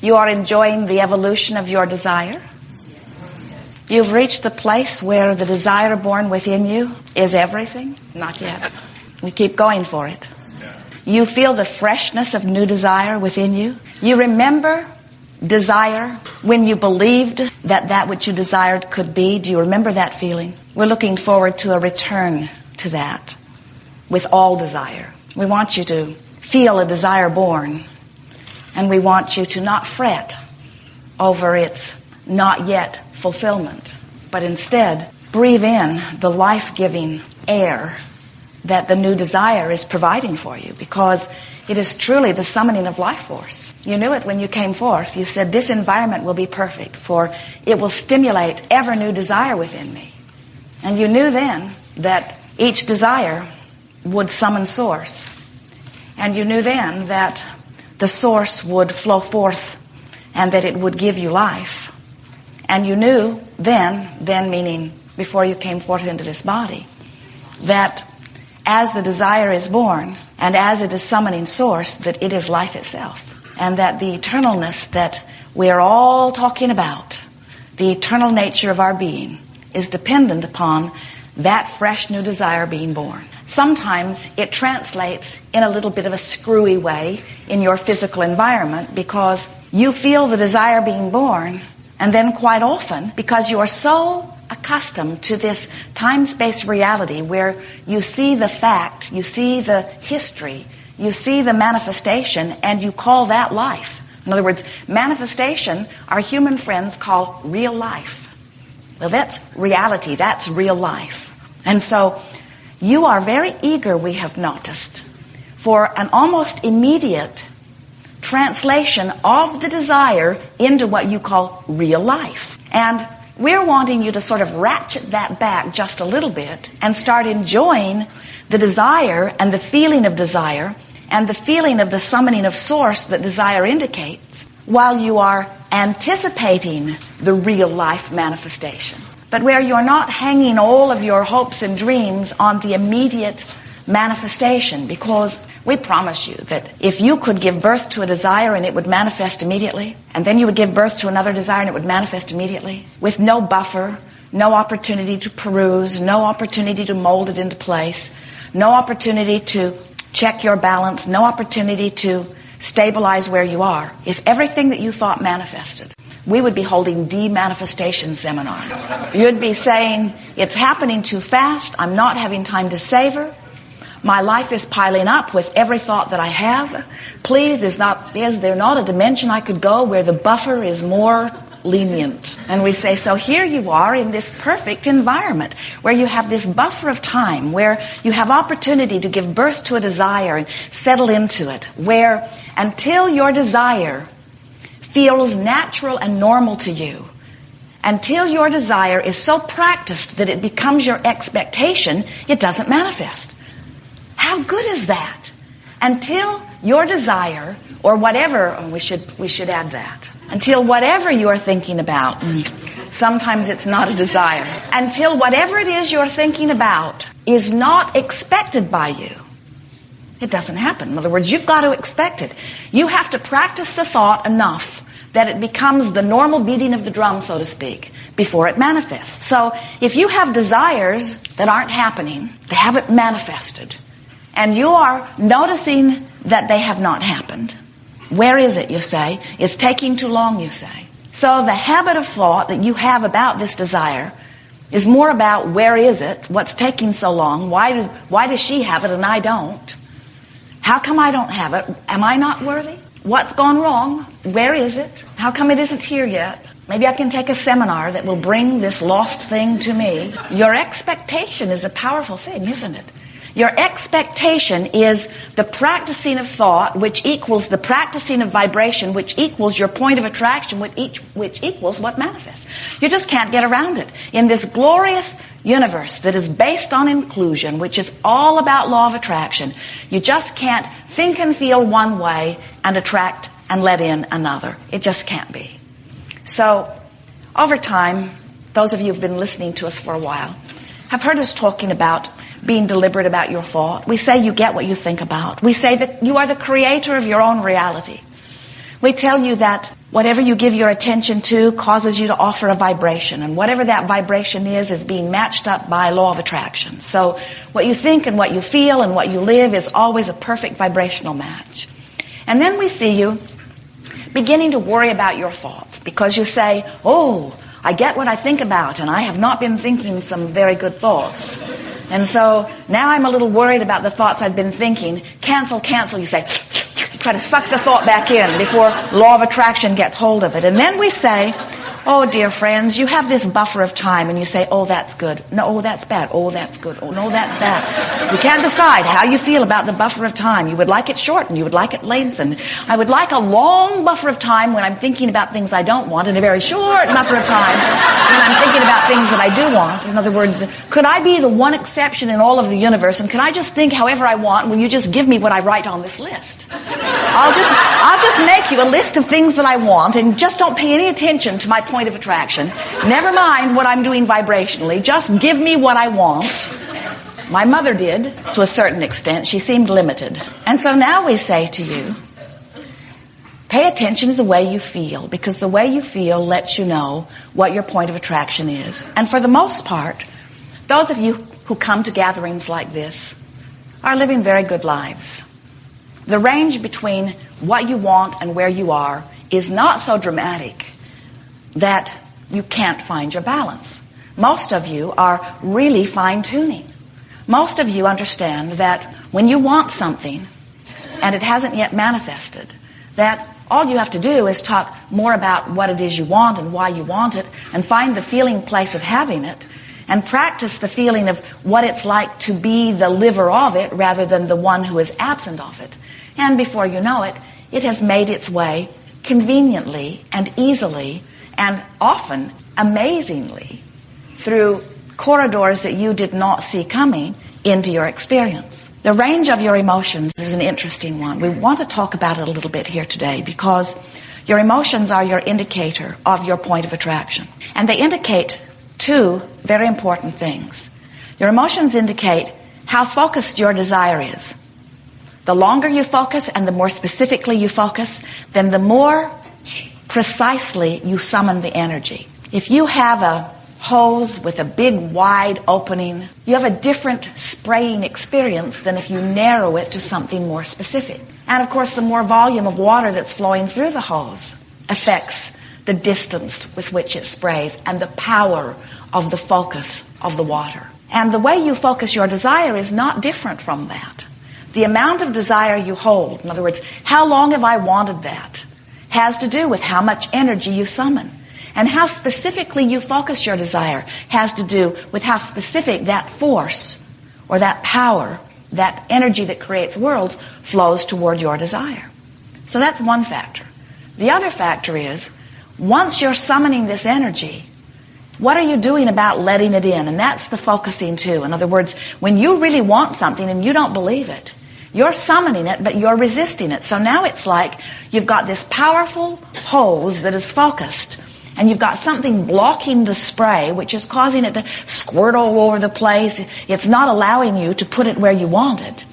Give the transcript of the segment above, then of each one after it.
You are enjoying the evolution of your desire. You've reached the place where the desire born within you is everything? Not yet. We keep going for it. You feel the freshness of new desire within you. You remember desire when you believed that that which you desired could be. Do you remember that feeling? We're looking forward to a return to that with all desire. We want you to feel a desire born, and we want you to not fret over its not yet fulfillment, but instead breathe in the life-giving air that the new desire is providing for you, because it is truly the summoning of life force. You knew it when you came forth. You said, this environment will be perfect, for it will stimulate ever new desire within me. And you knew then that each desire would summon source. And you knew then that the source would flow forth and that it would give you life. And you knew then meaning before you came forth into this body, that as the desire is born and as it is summoning source, that it is life itself. And that the eternalness that we are all talking about, the eternal nature of our being, is dependent upon that fresh new desire being born. Sometimes it translates in a little bit of a screwy way in your physical environment, because you feel the desire being born, and then quite often, because you are so accustomed to this time-space reality where you see the fact, you see the history, you see the manifestation, and you call that life. In other words, manifestation, our human friends call real life. Well, that's reality, that's real life. And so you are very eager, we have noticed, for an almost immediate translation of the desire into what you call real life. And we're wanting you to sort of ratchet that back just a little bit and start enjoying the desire and the feeling of desire and the feeling of the summoning of source that desire indicates, while you are anticipating the real life manifestation. But where you're not hanging all of your hopes and dreams on the immediate manifestation, because we promise you that if you could give birth to a desire and it would manifest immediately, and then you would give birth to another desire and it would manifest immediately, with no buffer, no opportunity to peruse, no opportunity to mold it into place, no opportunity to check your balance, no opportunity to stabilize where you are. If everything that you thought manifested, we would be holding de-manifestation seminar. You'd be saying, it's happening too fast, I'm not having time to savor, my life is piling up with every thought that I have. Please, is there not a dimension I could go where the buffer is more lenient? And we say, so here you are in this perfect environment where you have this buffer of time, where you have opportunity to give birth to a desire and settle into it, where until your desire feels natural and normal to you, until your desire is so practiced that it becomes your expectation, it doesn't manifest. How good is that? Until your desire, or whatever, we should add that, until whatever you are thinking about, sometimes it's not a desire, until whatever it is you're thinking about is not expected by you, it doesn't happen. In other words, you've got to expect it. You have to practice the thought enough that it becomes the normal beating of the drum, so to speak, before it manifests. So if you have desires that aren't happening, they haven't manifested, and you are noticing that they have not happened, where is it, you say? It's taking too long, you say. So the habit of thought that you have about this desire is more about where is it, what's taking so long, why does she have it and I don't? How come I don't have it? Am I not worthy? What's gone wrong? Where is it? How come it isn't here yet? Maybe I can take a seminar that will bring this lost thing to me. Your expectation is a powerful thing, isn't it? Your expectation is the practicing of thought, which equals the practicing of vibration, which equals your point of attraction, which equals what manifests. You just can't get around it. In this glorious universe that is based on inclusion, which is all about law of attraction, you just can't think and feel one way and attract and let in another. It just can't be. So, over time, those of you who've been listening to us for a while have heard us talking about being deliberate about your thought. We say you get what you think about. We say that you are the creator of your own reality. We tell you that Whatever you give your attention to causes you to offer a vibration. And whatever that vibration is being matched up by law of attraction. So what you think and what you feel and what you live is always a perfect vibrational match. And then we see you beginning to worry about your thoughts because you say, oh, I get what I think about and I have not been thinking some very good thoughts. And so now I'm a little worried about the thoughts I've been thinking. Cancel, you say. Try to suck the thought back in before law of attraction gets hold of it. And then we say, oh, dear friends, you have this buffer of time, and you say, oh, that's good. No, oh, that's bad. Oh, that's good. Oh, no, that's bad. You can't decide how you feel about the buffer of time. You would like it shortened. You would like it lengthened. I would like a long buffer of time when I'm thinking about things I don't want, and a very short buffer of time when I'm thinking about things that I do want. In other words, could I be the one exception in all of the universe, and can I just think however I want when you just give me what I write on this list? I'll just make you a list of things that I want, and just don't pay any attention to my point of attraction. Never mind what I'm doing vibrationally. Just give me what I want. My mother did, to a certain extent. She seemed limited. And so now we say to you, pay attention to the way you feel, because the way you feel lets you know what your point of attraction is. And for the most part, those of you who come to gatherings like this are living very good lives. The range between what you want and where you are is not so dramatic that you can't find your balance. Most of you are really fine-tuning. Most of you understand that when you want something and it hasn't yet manifested, that all you have to do is talk more about what it is you want and why you want it, and find the feeling place of having it, and practice the feeling of what it's like to be the liver of it rather than the one who is absent of it. And before you know it, it has made its way conveniently and easily and often amazingly through corridors that you did not see coming into your experience. The range of your emotions is an interesting one. We want to talk about it a little bit here today because your emotions are your indicator of your point of attraction. And they indicate two very important things. Your emotions indicate how focused your desire is. The longer you focus and the more specifically you focus, then the more precisely you summon the energy. If you have a hose with a big wide opening, you have a different spraying experience than if you narrow it to something more specific. And of course, the more volume of water that's flowing through the hose affects the distance with which it sprays and the power of the focus of the water. And the way you focus your desire is not different from that. The amount of desire you hold, in other words, how long have I wanted that, has to do with how much energy you summon. And how specifically you focus your desire has to do with how specific that force or that power, that energy that creates worlds, flows toward your desire. So that's one factor. The other factor is, once you're summoning this energy, what are you doing about letting it in? And that's the focusing too. In other words, when you really want something and you don't believe it, you're summoning it, but you're resisting it. So now it's like you've got this powerful hose that is focused, and you've got something blocking the spray, which is causing it to squirt all over the place. It's not allowing you to put it where you want it.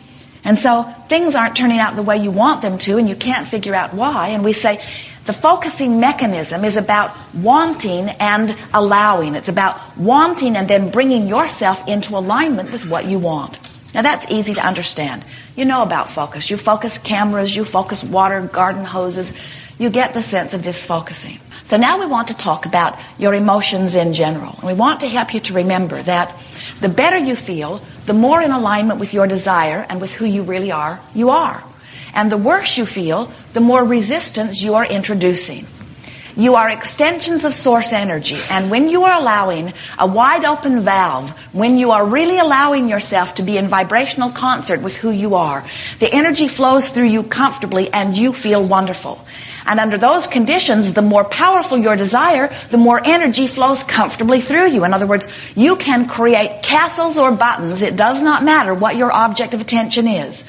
And so things aren't turning out the way you want them to, and you can't figure out why. And we say the focusing mechanism is about wanting and allowing. It's about wanting and then bringing yourself into alignment with what you want. Now that's easy to understand. You know about focus. You focus cameras, you focus water, garden hoses. You get the sense of this focusing. So now we want to talk about your emotions in general. And we want to help you to remember that the better you feel, the more in alignment with your desire and with who you really are, you are. And the worse you feel, the more resistance you are introducing. You are extensions of source energy, and when you are allowing a wide open valve, when you are really allowing yourself to be in vibrational concert with who you are, the energy flows through you comfortably and you feel wonderful. And under those conditions, the more powerful your desire, the more energy flows comfortably through you. In other words, you can create castles or buttons. It does not matter what your object of attention is.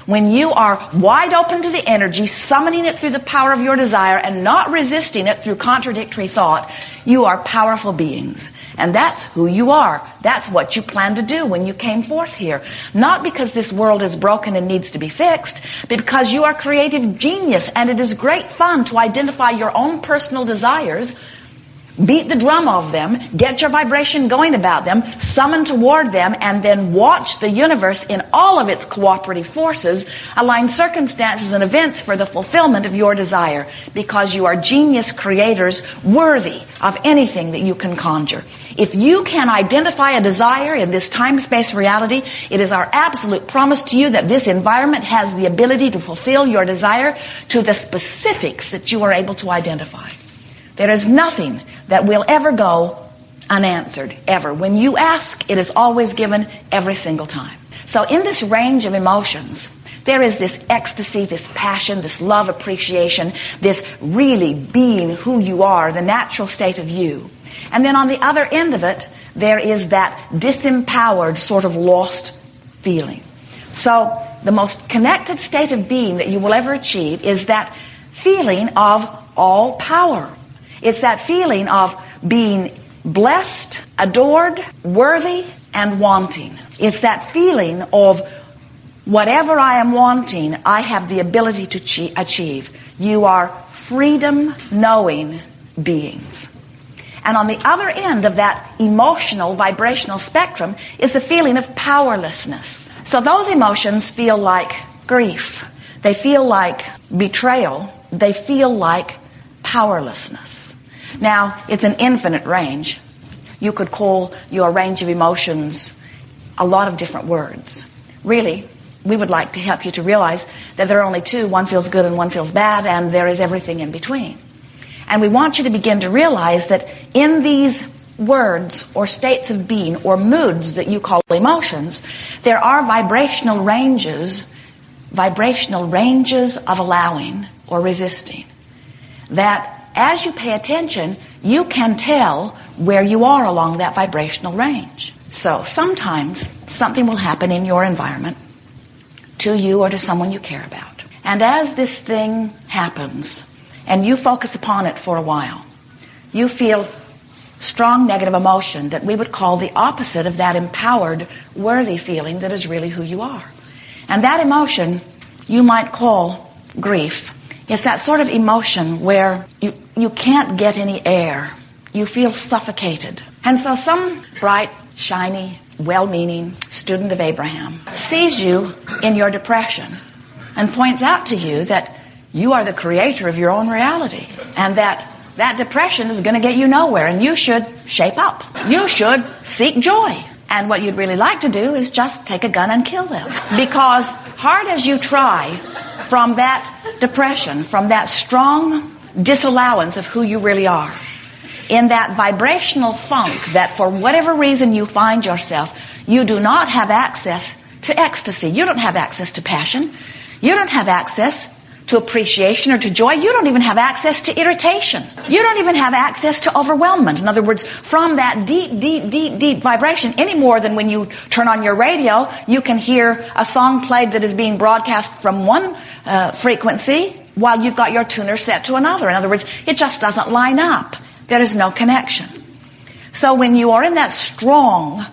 when you are wide open to the energy, summoning it through the power of your desire and not resisting it through contradictory thought, you are powerful beings. And that's who you are. That's what you planned to do when you came forth here. Not because this world is broken and needs to be fixed, but because you are creative genius and it is great fun to identify your own personal desires, beat the drum of them, get your vibration going about them, summon toward them, and then watch the universe in all of its cooperative forces align circumstances and events for the fulfillment of your desire, because you are genius creators worthy of anything that you can conjure. If you can identify a desire in this time-space reality, it is our absolute promise to you that this environment has the ability to fulfill your desire to the specifics that you are able to identify. There is nothing that will ever go unanswered, ever. When you ask, it is always given every single time. So in this range of emotions, there is this ecstasy, this passion, this love, appreciation, this really being who you are, the natural state of you. And then on the other end of it, there is that disempowered, sort of lost feeling. So the most connected state of being that you will ever achieve is that feeling of all power. It's that feeling of being blessed, adored, worthy, and wanting. It's that feeling of whatever I am wanting, I have the ability to achieve. You are freedom-knowing beings. And on the other end of that emotional, vibrational spectrum is the feeling of powerlessness. So those emotions feel like grief. They feel like betrayal. They feel like powerlessness. Now, it's an infinite range. You could call your range of emotions a lot of different words. Really, we would like to help you to realize that there are only two. One feels good and one feels bad, and there is everything in between. And we want you to begin to realize that in these words or states of being or moods that you call emotions, there are vibrational ranges of allowing or resisting. That as you pay attention, you can tell where you are along that vibrational range. So sometimes something will happen in your environment to you or to someone you care about. And as this thing happens, and you focus upon it for a while, you feel strong negative emotion that we would call the opposite of that empowered, worthy feeling that is really who you are. And that emotion you might call grief. It's that sort of emotion where you can't get any air. You feel suffocated. And so some bright, shiny, well-meaning student of Abraham sees you in your depression and points out to you that you are the creator of your own reality, and that depression is going to get you nowhere, and you should shape up. You should seek joy. And what you'd really like to do is just take a gun and kill them. Because hard as you try from that depression, from that strong disallowance of who you really are, in that vibrational funk that for whatever reason you find yourself, you do not have access to ecstasy. You don't have access to passion. You don't have access to appreciation or to joy. You don't even have access to irritation. You don't even have access to overwhelmment. In other words, from that deep vibration, any more than when you turn on your radio, you can hear a song played that is being broadcast from one frequency while you've got your tuner set to another. In other words, it just doesn't line up. There is no connection. So when you are in that strong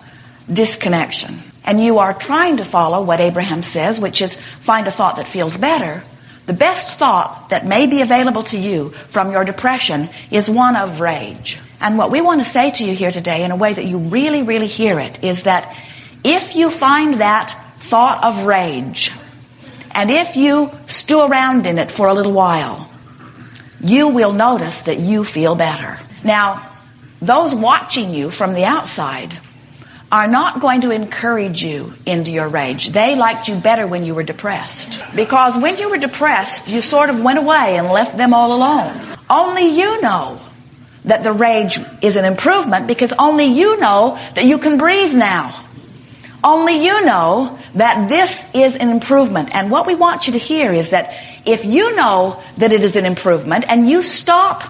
disconnection and you are trying to follow what Abraham says, which is find a thought that feels better, the best thought that may be available to you from your depression is one of rage. And what we want to say to you here today in a way that you really, really hear it is that if you find that thought of rage, and if you stew around in it for a little while, you will notice that you feel better. Now, those watching you from the outside are not going to encourage you into your rage. They liked you better when you were depressed. Because when you were depressed, you sort of went away and left them all alone. Only you know that the rage is an improvement, because only you know that you can breathe now. Only you know that this is an improvement. And what we want you to hear is that if you know that it is an improvement and you stop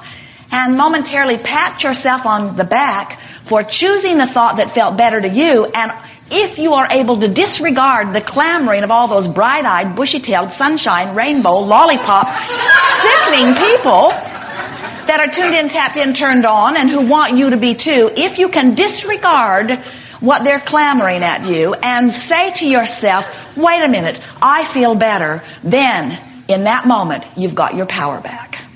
and momentarily pat yourself on the back for choosing the thought that felt better to you and If you are able to disregard the clamoring of all those bright-eyed, bushy-tailed, sunshine, rainbow, lollipop, sickening people that are tuned in, tapped in, turned on, and who want you to be too, if you can disregard what they're clamoring at you and say to yourself, wait a minute, I feel better, then in that moment you've got your power back.